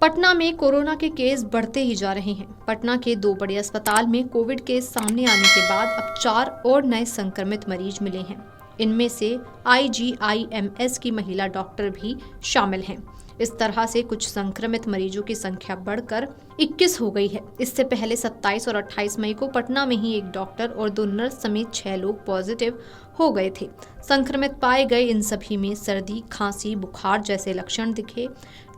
पटना में कोरोना के केस बढ़ते ही जा रहे हैं। पटना के 2 बड़े अस्पताल में कोविड केस सामने आने के बाद अब 4 और नए संक्रमित मरीज मिले हैं। इनमें से IGIMS की महिला डॉक्टर भी शामिल हैं। इस तरह से कुछ संक्रमित मरीजों की संख्या बढ़कर 21 हो गई है। इससे पहले 27 और 28 मई को पटना में ही एक डॉक्टर और 2 नर्स समेत 6 लोग पॉजिटिव हो गए थे। संक्रमित पाए गए इन सभी में सर्दी, खांसी, बुखार जैसे लक्षण दिखे।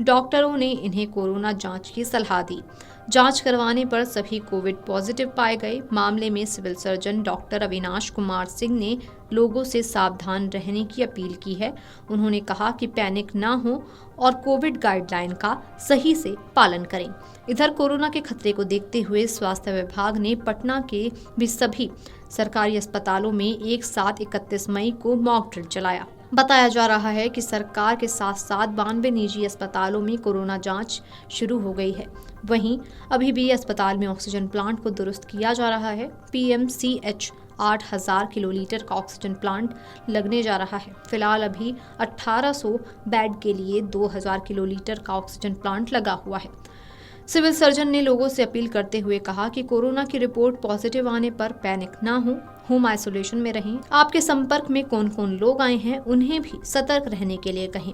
डॉक्टरों ने इन्हें कोरोना जांच की सलाह दी। जांच करवाने पर सभी कोविड पॉजिटिव पाए गए। मामले में civil surgeon doctor Avinash Kumar Singh ने लोगों से सावधान रहने की अपील की है। उन्होंने कहा कि पैनिक ना हो और कोविड गाइडलाइन का सही से पालन करें। इधर कोरोना के खतरे को देखते हुए स्वास्थ्य विभाग ने पटना के भी सभी सरकारी अस्पतालों में एक साथ 31 मई को मॉक ड्रिल चलाया। बताया जा रहा है कि सरकार के साथ साथ 92 निजी अस्पतालों में कोरोना जांच शुरू हो गई है। वहीं अभी भी अस्पताल में ऑक्सीजन प्लांट को दुरुस्त किया जा रहा है। PMCH 8000 किलोलीटर का ऑक्सीजन प्लांट लगने जा रहा है। फिलहाल अभी 1800 बेड के लिए 2000 किलोलीटर का ऑक्सीजन प्लांट लगा हुआ है। सिविल सर्जन ने लोगों से अपील करते हुए कहा कि कोरोना की रिपोर्ट पॉजिटिव आने पर पैनिक ना हो, होम आइसोलेशन में रहें। आपके संपर्क में कौन कौन लोग आए हैं उन्हें भी सतर्क रहने के लिए कहें।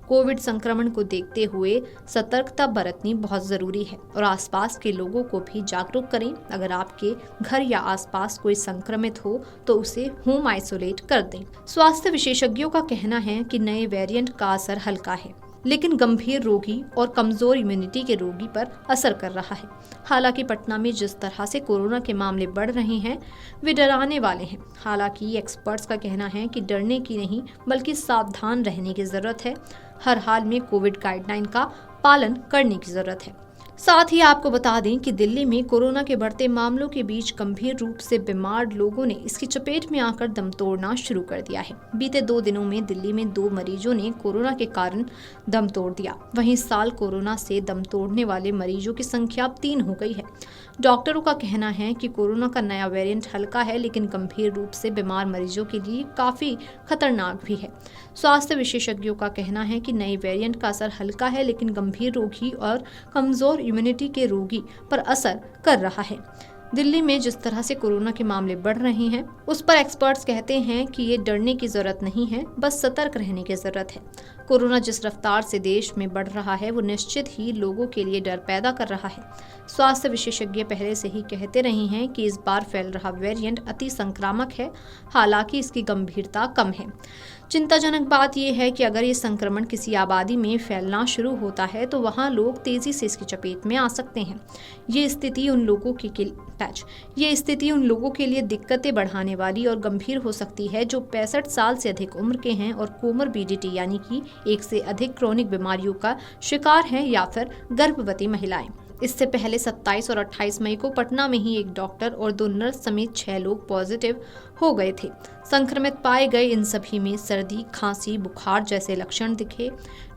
कोविड संक्रमण को देखते हुए सतर्कता बरतनी बहुत जरूरी है और आसपास के लोगों को भी जागरूक करें। अगर आपके घर या आसपास कोई संक्रमित हो तो उसे होम आइसोलेट कर दें। स्वास्थ्य विशेषज्ञों का कहना है कि नए वेरिएंट का असर हल्का है, लेकिन गंभीर रोगी और कमजोर इम्यूनिटी के रोगी पर असर कर रहा है। हालांकि पटना में जिस तरह से कोरोना के मामले बढ़ रहे हैं वे डराने वाले हैं। हालांकि एक्सपर्ट्स का कहना है कि डरने की नहीं बल्कि सावधान रहने की जरूरत है। हर हाल में कोविड गाइडलाइन का पालन करने की जरूरत है। साथ ही आपको बता दें कि दिल्ली में कोरोना के बढ़ते मामलों के बीच गंभीर रूप से बीमार लोगों ने इसकी चपेट में आकर दम तोड़ना शुरू कर दिया है। बीते 2 दिनों में दिल्ली में 2 मरीजों ने कोरोना के कारण दम तोड़ दिया। वहीं इस साल कोरोना से दम तोड़ने वाले मरीजों की संख्या अब 3 हो गई है। डॉक्टरों का कहना है कि कोरोना का नया वेरिएंट हल्का है, लेकिन गंभीर रूप से बीमार मरीजों के लिए काफी खतरनाक भी है। स्वास्थ्य विशेषज्ञों का कहना है कि नए वेरिएंट का असर हल्का है, लेकिन गंभीर रोगी और कमजोर इम्यूनिटी के रोगी पर असर कर रहा है। दिल्ली में जिस तरह से कोरोना के मामले बढ़ रहे हैं उस पर एक्सपर्ट्स कहते हैं कि ये डरने की जरूरत नहीं है, बस सतर्क रहने की जरूरत है। कोरोना जिस रफ्तार से देश में बढ़ रहा है वो निश्चित ही लोगों के लिए डर पैदा कर रहा है। स्वास्थ्य विशेषज्ञ पहले से ही कहते रहे हैं कि इस बार फैल रहा वेरिएंट अति संक्रामक है, हालांकि इसकी गंभीरता कम है। चिंताजनक बात यह है कि अगर ये संक्रमण किसी आबादी में फैलना शुरू होता है तो वहां लोग तेजी से इसकी चपेट में आ सकते हैं। ये स्थिति उन लोगों के लिए दिक्कतें बढ़ाने वाली और गंभीर हो सकती है जो 65 साल से अधिक उम्र के हैं और कोमोरबिडिटी यानी कि 1 से अधिक क्रोनिक बीमारियों का शिकार हैं या फिर गर्भवती महिलाएं। इससे पहले 27 और 28 मई को पटना में ही एक डॉक्टर और 2 नर्स समेत 6 लोग पॉजिटिव हो गए थे। संक्रमित पाए गए इन सभी में सर्दी, खांसी, बुखार जैसे लक्षण दिखे।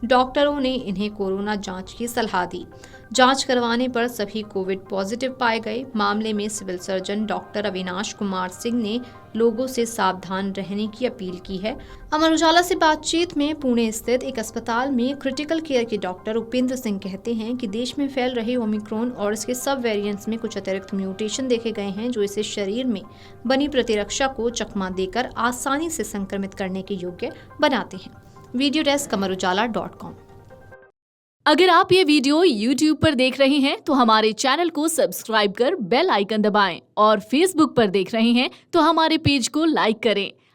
डॉक्टरों ने इन्हें कोरोना जांच की सलाह दी। जांच करवाने पर सभी कोविड पॉजिटिव पाए गए। मामले में civil surgeon doctor Avinash Kumar Singh ने लोगों से सावधान रहने की अपील की है। अमर उजाला से बातचीत में पुणे स्थित एक अस्पताल में क्रिटिकल केयर के डॉक्टर उपेंद्र सिंह कहते हैं कि देश में फैल रहे ओमिक्रॉन और इसके सब वेरिएंट्स में कुछ अतिरिक्त म्यूटेशन देखे गए हैं जो इसे शरीर में बनी प्रतिरक्षा को चकमा देकर आसानी से संक्रमित करने के योग्य बनाते हैं। Video desk amarujala.com। अगर आप ये वीडियो YouTube पर देख रहे हैं तो हमारे चैनल को सब्सक्राइब कर बेल आइकन दबाएं और Facebook पर देख रहे हैं तो हमारे पेज को लाइक करें।